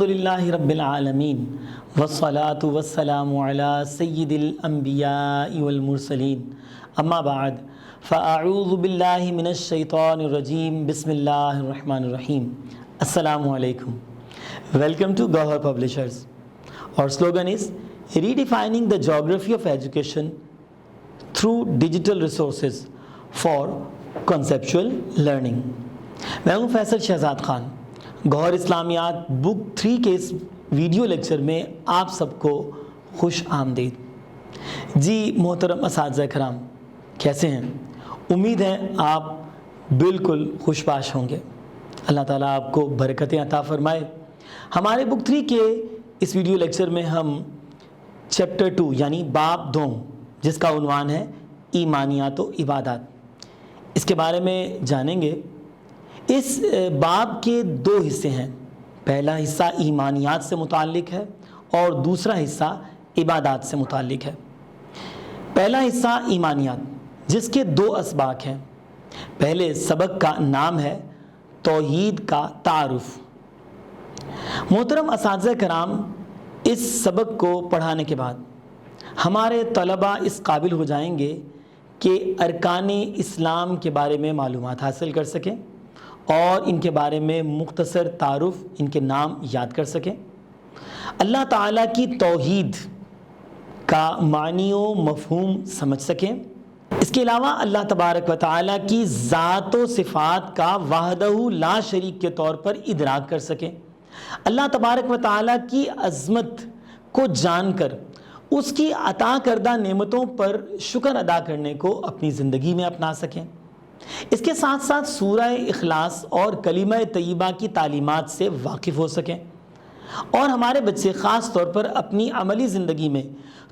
الحمدللہ رب العالمین والصلاة والسلام علی سید الانبیاء والمرسلین اما بعد فاعوذ باللہ من الشیطان الرجیم بسم اللہ الرحمن الرحیم. السلام علیکم. Welcome to Gauhar Publishers. Our slogan is redefining the geography of education through digital resources for conceptual learning. میں ہوں فیصل شہزاد خان. گوہر اسلامیات بک 3 کے اس ویڈیو لیکچر میں آپ سب کو خوش آمدید. جی محترم اساتذہ کرام، کیسے ہیں؟ امید ہے آپ بالکل خوش باش ہوں گے. اللہ تعالیٰ آپ کو برکتیں عطا فرمائے. ہمارے بک 3 کے اس ویڈیو لیکچر میں ہم چیپٹر 2 یعنی باب 2 جس کا عنوان ہے ایمانیات و عبادات، اس کے بارے میں جانیں گے. اس باب کے 2 حصے ہیں. پہلا حصہ ایمانیات سے متعلق ہے اور دوسرا حصہ عبادات سے متعلق ہے. پہلا حصہ ایمانیات جس کے 2 اسباق ہیں. پہلے سبق کا نام ہے توحید کا تعارف. محترم اساتذہ کرام، اس سبق کو پڑھانے کے بعد ہمارے طلباء اس قابل ہو جائیں گے کہ ارکان اسلام کے بارے میں معلومات حاصل کر سکیں اور ان کے بارے میں مختصر تعارف، ان کے نام یاد کر سکیں. اللہ تعالیٰ کی توحید کا معنی و مفہوم سمجھ سکیں. اس کے علاوہ اللہ تبارک و تعالیٰ کی ذات و صفات کا وحدہ لا شریک کے طور پر ادراک کر سکیں. اللہ تبارک و تعالیٰ کی عظمت کو جان کر اس کی عطا کردہ نعمتوں پر شکر ادا کرنے کو اپنی زندگی میں اپنا سکیں. اس کے ساتھ ساتھ سورہ اخلاص اور کلمہ طیبہ کی تعلیمات سے واقف ہو سکیں اور ہمارے بچے خاص طور پر اپنی عملی زندگی میں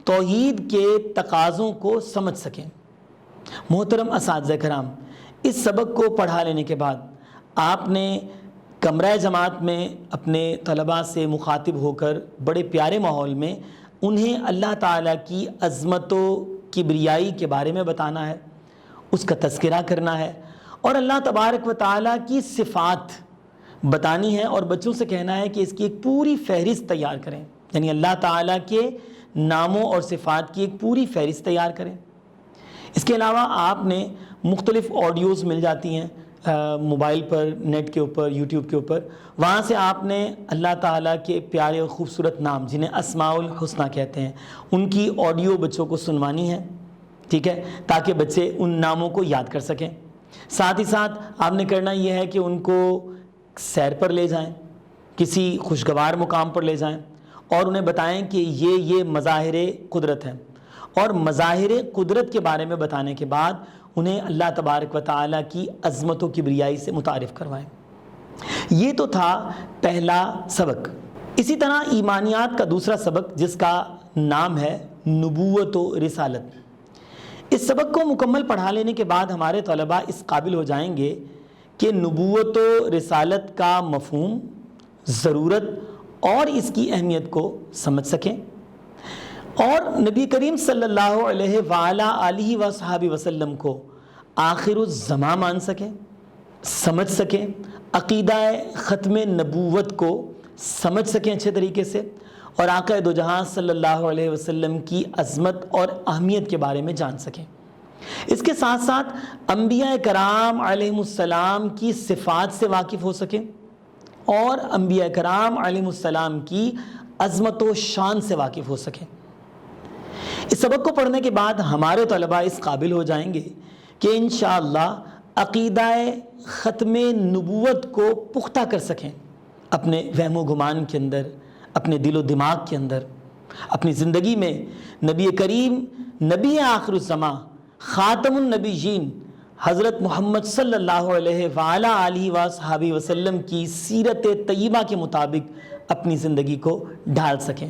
توحید کے تقاضوں کو سمجھ سکیں. محترم اساتذہ کرام، اس سبق کو پڑھا لینے کے بعد آپ نے کمرہ جماعت میں اپنے طلباء سے مخاطب ہو کر بڑے پیارے ماحول میں انہیں اللہ تعالیٰ کی عظمت و کبریائی کے بارے میں بتانا ہے، اس کا تذکرہ کرنا ہے اور اللہ تبارک و تعالیٰ کی صفات بتانی ہے اور بچوں سے کہنا ہے کہ اس کی ایک پوری فہرست تیار کریں. یعنی اللہ تعالیٰ کے ناموں اور صفات کی ایک پوری فہرست تیار کریں. اس کے علاوہ آپ نے مختلف آڈیوز مل جاتی ہیں موبائل پر، نیٹ کے اوپر، یوٹیوب کے اوپر. وہاں سے آپ نے اللہ تعالیٰ کے پیارے اور خوبصورت نام جنہیں اسماء الحسنہ کہتے ہیں ان کی آڈیو بچوں کو سنوانی ہے، ٹھیک ہے، تاکہ بچے ان ناموں کو یاد کر سکیں. ساتھ ہی ساتھ آپ نے کرنا یہ ہے کہ ان کو سیر پر لے جائیں، کسی خوشگوار مقام پر لے جائیں اور انہیں بتائیں کہ یہ مظاہر قدرت ہیں، اور مظاہر قدرت کے بارے میں بتانے کے بعد انہیں اللہ تبارک و تعالیٰ کی عظمت و کبریائی سے متعارف کروائیں. یہ تو تھا پہلا سبق. اسی طرح ایمانیات کا دوسرا سبق جس کا نام ہے نبوت و رسالت. اس سبق کو مکمل پڑھا لینے کے بعد ہمارے طلباء اس قابل ہو جائیں گے کہ نبوت و رسالت کا مفہوم، ضرورت اور اس کی اہمیت کو سمجھ سکیں اور نبی کریم صلی اللہ علیہ وآلہ وصحبہ وسلم کو آخر الزماں مان سکیں، سمجھ سکیں، عقیدہ ختم نبوت کو سمجھ سکیں اچھے طریقے سے اور آقا دو جہاں صلی اللہ علیہ وسلم کی عظمت اور اہمیت کے بارے میں جان سکیں. اس کے ساتھ ساتھ انبیاء کرام علیہم السلام کی صفات سے واقف ہو سکیں اور انبیاء کرام علیہم السلام کی عظمت و شان سے واقف ہو سکیں. اس سبق کو پڑھنے کے بعد ہمارے طلباء اس قابل ہو جائیں گے کہ انشاءاللہ عقیدہ ختم نبوت کو پختہ کر سکیں اپنے وہم و گمان کے اندر، اپنے دل و دماغ کے اندر، اپنی زندگی میں نبی کریم، نبی آخر الزماں، خاتم النبیین حضرت محمد صلی اللہ علیہ وآلہ وصحبہ وسلم کی سیرت طیبہ کے مطابق اپنی زندگی کو ڈھال سکیں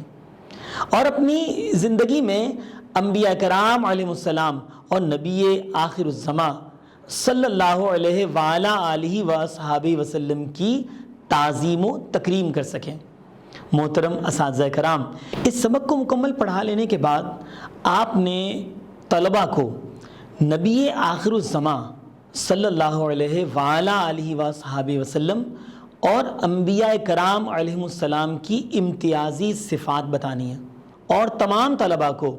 اور اپنی زندگی میں انبیاء کرام علیہ السلام اور نبی آخر الزماں صلی اللہ علیہ وآلہ وصحبہ وسلم کی تعظیم و تکریم کر سکیں. محترم اساتذہ کرام، اس سبق کو مکمل پڑھا لینے کے بعد آپ نے طلباء کو نبی آخر الزماں صلی اللہ علیہ وآلہ وصحبہ وسلم اور انبیاء کرام علیہم السلام کی امتیازی صفات بتانی ہے، اور تمام طلباء کو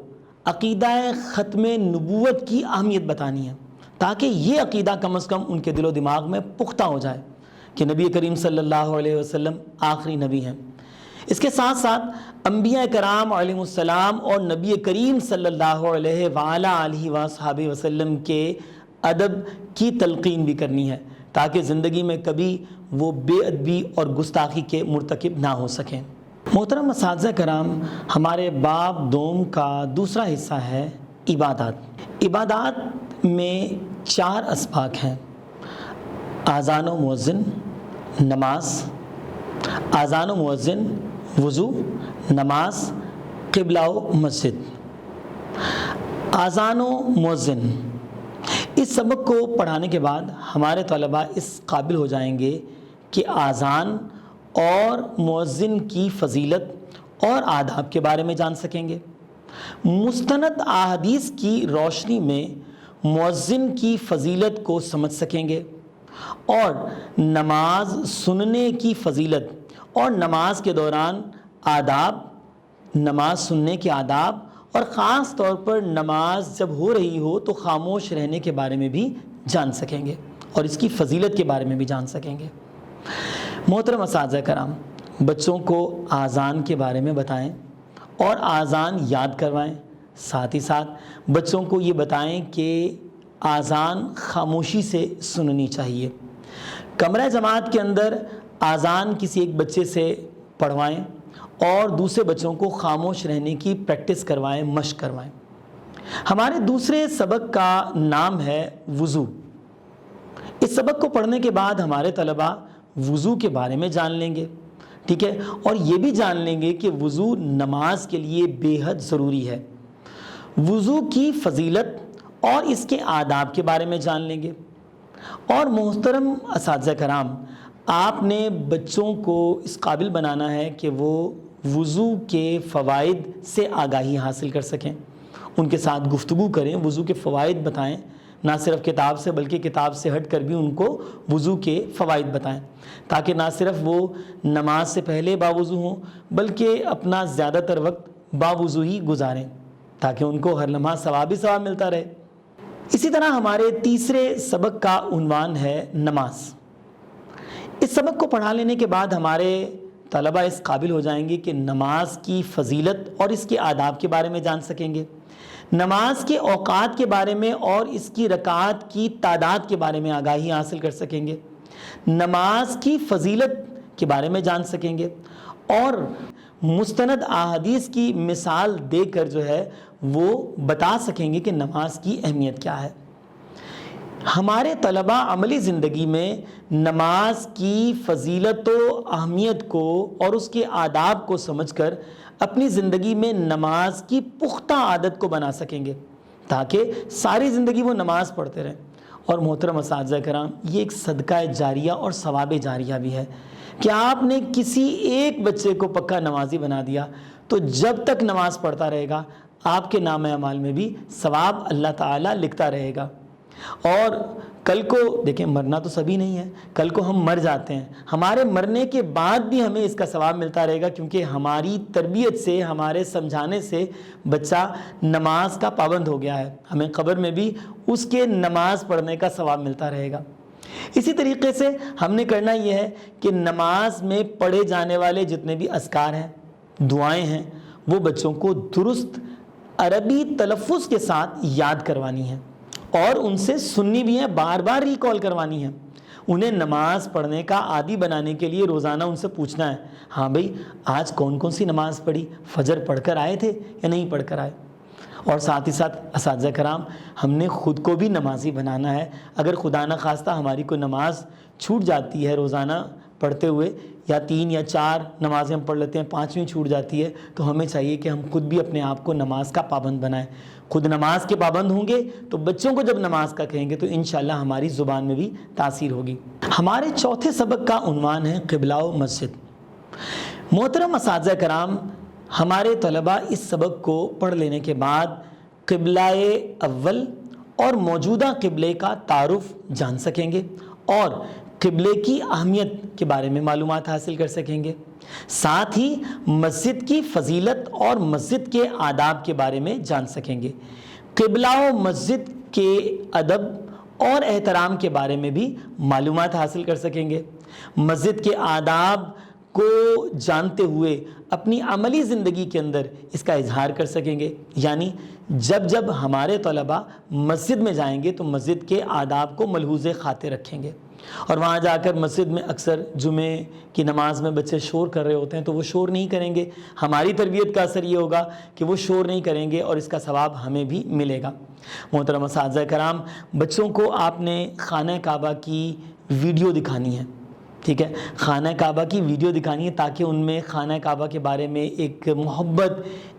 عقیدہ ختم نبوت کی اہمیت بتانی ہے، تاکہ یہ عقیدہ کم از کم ان کے دل و دماغ میں پختہ ہو جائے کہ نبی کریم صلی اللہ علیہ وسلم آخری نبی ہیں۔ اس کے ساتھ ساتھ انبیاء کرام علیہم السلام اور نبی کریم صلی اللہ علیہ وآلہ وصحبہ وسلم کے ادب کی تلقین بھی کرنی ہے، تاکہ زندگی میں کبھی وہ بے ادبی اور گستاخی کے مرتکب نہ ہو سکیں۔ محترم اساتذہ کرام، ہمارے باب دوم کا دوسرا حصہ ہے عبادات۔ عبادات میں 4 اسباق ہیں: اذان و مؤذن، نماز، اذان و مؤذن، وضو، نماز، قبلہ و مسجد۔ اذان و مؤذن، اس سبق کو پڑھانے کے بعد ہمارے طلباء اس قابل ہو جائیں گے کہ اذان اور مؤذن کی فضیلت اور آداب کے بارے میں جان سکیں گے، مستند احادیث کی روشنی میں مؤذن کی فضیلت کو سمجھ سکیں گے، اور نماز سننے کی فضیلت اور نماز کے دوران آداب، نماز سننے کے آداب، اور خاص طور پر نماز جب ہو رہی ہو تو خاموش رہنے کے بارے میں بھی جان سکیں گے، اور اس کی فضیلت کے بارے میں بھی جان سکیں گے۔ محترم اساتذہ کرام، بچوں کو اذان کے بارے میں بتائیں اور اذان یاد کروائیں، ساتھ ہی ساتھ بچوں کو یہ بتائیں کہ اذان خاموشی سے سننی چاہیے۔ کمرہ جماعت کے اندر اذان کسی ایک بچے سے پڑھوائیں اور دوسرے بچوں کو خاموش رہنے کی پریکٹس کروائیں، مشق کروائیں۔ ہمارے دوسرے سبق کا نام ہے وضو۔ اس سبق کو پڑھنے کے بعد ہمارے طلباء وضو کے بارے میں جان لیں گے، ٹھیک ہے، اور یہ بھی جان لیں گے کہ وضو نماز کے لیے بے حد ضروری ہے۔ وضو کی فضیلت اور اس کے آداب کے بارے میں جان لیں گے۔ اور محترم اساتذہ کرام، آپ نے بچوں کو اس قابل بنانا ہے کہ وہ وضو کے فوائد سے آگاہی حاصل کر سکیں، ان کے ساتھ گفتگو کریں، وضو کے فوائد بتائیں، نہ صرف کتاب سے بلکہ کتاب سے ہٹ کر بھی ان کو وضو کے فوائد بتائیں، تاکہ نہ صرف وہ نماز سے پہلے باوضو ہوں بلکہ اپنا زیادہ تر وقت باوضو ہی گزاریں، تاکہ ان کو ہر لمحہ ثواب ہی ثواب ملتا رہے۔ اسی طرح ہمارے تیسرے سبق کا عنوان ہے نماز۔ اس سبق کو پڑھا لینے کے بعد ہمارے طلباء اس قابل ہو جائیں گے کہ نماز کی فضیلت اور اس کے آداب کے بارے میں جان سکیں گے، نماز کے اوقات کے بارے میں اور اس کی رکعات کی تعداد کے بارے میں آگاہی حاصل کر سکیں گے، نماز کی فضیلت کے بارے میں جان سکیں گے، اور مستند احادیث کی مثال دے کر جو ہے وہ بتا سکیں گے کہ نماز کی اہمیت کیا ہے۔ ہمارے طلباء عملی زندگی میں نماز کی فضیلت و اہمیت کو اور اس کے آداب کو سمجھ کر اپنی زندگی میں نماز کی پختہ عادت کو بنا سکیں گے، تاکہ ساری زندگی وہ نماز پڑھتے رہیں۔ اور محترم اساتذہ کرام، یہ ایک صدقہ جاریہ اور ثواب جاریہ بھی ہے کہ آپ نے کسی ایک بچے کو پکا نمازی بنا دیا تو جب تک نماز پڑھتا رہے گا آپ کے نام اعمال میں بھی ثواب اللہ تعالیٰ لکھتا رہے گا۔ اور کل کو دیکھیں، مرنا تو سبھی نہیں ہے، کل کو ہم مر جاتے ہیں، ہمارے مرنے کے بعد بھی ہمیں اس کا ثواب ملتا رہے گا، کیونکہ ہماری تربیت سے، ہمارے سمجھانے سے بچہ نماز کا پابند ہو گیا ہے، ہمیں قبر میں بھی اس کے نماز پڑھنے کا ثواب ملتا رہے گا۔ اسی طریقے سے ہم نے کرنا یہ ہے کہ نماز میں پڑھے جانے والے جتنے بھی اذکار ہیں، دعائیں ہیں، وہ بچوں کو درست عربی تلفظ کے ساتھ یاد کروانی ہیں، اور ان سے سننی بھی ہیں، بار بار ریکال کروانی ہے۔ انہیں نماز پڑھنے کا عادی بنانے کے لیے روزانہ ان سے پوچھنا ہے، ہاں بھئی آج کون کون سی نماز پڑھی، فجر پڑھ کر آئے تھے یا نہیں پڑھ کر آئے۔ اور ساتھ ہی ساتھ اساتذہ کرام، ہم نے خود کو بھی نمازی بنانا ہے۔ اگر خدا نہ خواستہ ہماری کوئی نماز چھوٹ جاتی ہے روزانہ پڑھتے ہوئے، یا 3 یا 4 نمازیں ہم پڑھ لیتے ہیں، 5ویں چھوٹ جاتی ہے، تو ہمیں چاہیے کہ ہم خود بھی اپنے آپ کو نماز کا پابند بنائیں۔ خود نماز کے پابند ہوں گے تو بچوں کو جب نماز کا کہیں گے تو انشاءاللہ ہماری زبان میں بھی تاثیر ہوگی۔ ہمارے چوتھے سبق کا عنوان ہے قبلہ و مسجد۔ محترم اساتذہ کرام، ہمارے طلباء اس سبق کو پڑھ لینے کے بعد قبلہ اول اور موجودہ قبلے کا تعارف جان سکیں گے، اور قبلے کی اہمیت کے بارے میں معلومات حاصل کر سکیں گے، ساتھ ہی مسجد کی فضیلت اور مسجد کے آداب کے بارے میں جان سکیں گے، قبلہ و مسجد کے ادب اور احترام کے بارے میں بھی معلومات حاصل کر سکیں گے، مسجد کے آداب کو جانتے ہوئے اپنی عملی زندگی کے اندر اس کا اظہار کر سکیں گے، یعنی جب ہمارے طلباء مسجد میں جائیں گے تو مسجد کے آداب کو ملحوظ خاطر رکھیں گے، اور وہاں جا کر مسجد میں اکثر جمعے کی نماز میں بچے شور کر رہے ہوتے ہیں تو وہ شور نہیں کریں گے، ہماری تربیت کا اثر یہ ہوگا کہ وہ شور نہیں کریں گے اور اس کا ثواب ہمیں بھی ملے گا۔ محترم اساتذہ کرام، بچوں کو آپ نے خانہ کعبہ کی ویڈیو دکھانی ہے، ٹھیک ہے، خانہ کعبہ کی ویڈیو دکھانی ہے تاکہ ان میں خانہ کعبہ کے بارے میں ایک محبت،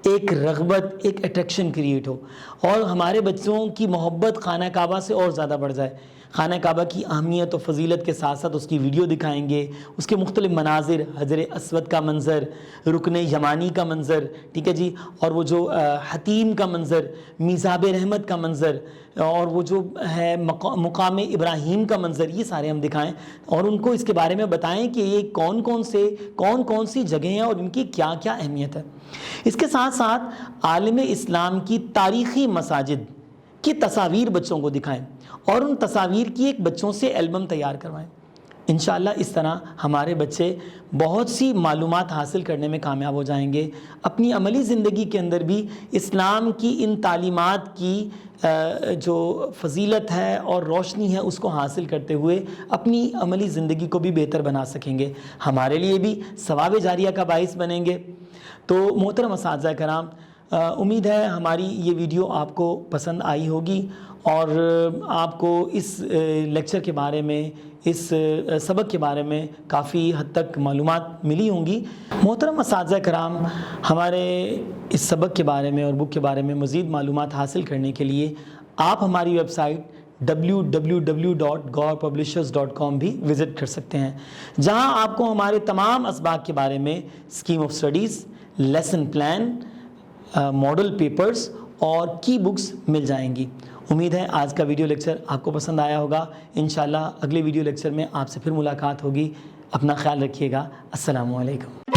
ایک رغبت، ایک اٹریکشن کریٹ ہو، اور ہمارے بچوں کی محبت خانہ کعبہ سے اور زیادہ بڑھ جائے۔ خانہ کعبہ کی اہمیت و فضیلت کے ساتھ ساتھ اس کی ویڈیو دکھائیں گے، اس کے مختلف مناظر، حجر اسود کا منظر، رکن یمانی کا منظر، ٹھیک ہے جی، اور وہ جو حتیم کا منظر، میزاب رحمت کا منظر، اور وہ جو ہے مقام ابراہیم کا منظر، یہ سارے ہم دکھائیں اور ان کو اس کے بارے میں بتائیں کہ یہ کون سی جگہیں ہیں اور ان کی کیا کیا اہمیت ہے۔ اس کے ساتھ ساتھ عالم اسلام کی تاریخی مساجد کی تصاویر بچوں کو دکھائیں اور ان تصاویر کی ایک بچوں سے البم تیار کروائیں۔ انشاءاللہ اس طرح ہمارے بچے بہت سی معلومات حاصل کرنے میں کامیاب ہو جائیں گے، اپنی عملی زندگی کے اندر بھی اسلام کی ان تعلیمات کی جو فضیلت ہے اور روشنی ہے اس کو حاصل کرتے ہوئے اپنی عملی زندگی کو بھی بہتر بنا سکیں گے، ہمارے لیے بھی ثواب جاریہ کا باعث بنیں گے۔ تو محترم اساتذہ کرام، امید ہے ہماری یہ ویڈیو آپ کو پسند آئی ہوگی اور آپ کو اس لیکچر کے بارے میں، اس سبق کے بارے میں کافی حد تک معلومات ملی ہوں گی۔ محترم اساتذہ کرام، ہمارے اس سبق کے بارے میں اور بک کے بارے میں مزید معلومات حاصل کرنے کے لیے آپ ہماری ویب سائٹ www.gaurpublishers.com بھی وزٹ کر سکتے ہیں، جہاں آپ کو ہمارے تمام اسباق کے بارے میں scheme of studies, lesson plan, model papers اور کی بکس مل جائیں گی۔ امید ہے آج کا ویڈیو لیکچر آپ کو پسند آیا ہوگا۔ انشاءاللہ اگلے ویڈیو لیکچر میں آپ سے پھر ملاقات ہوگی۔ اپنا خیال رکھیے گا۔ السلام علیکم۔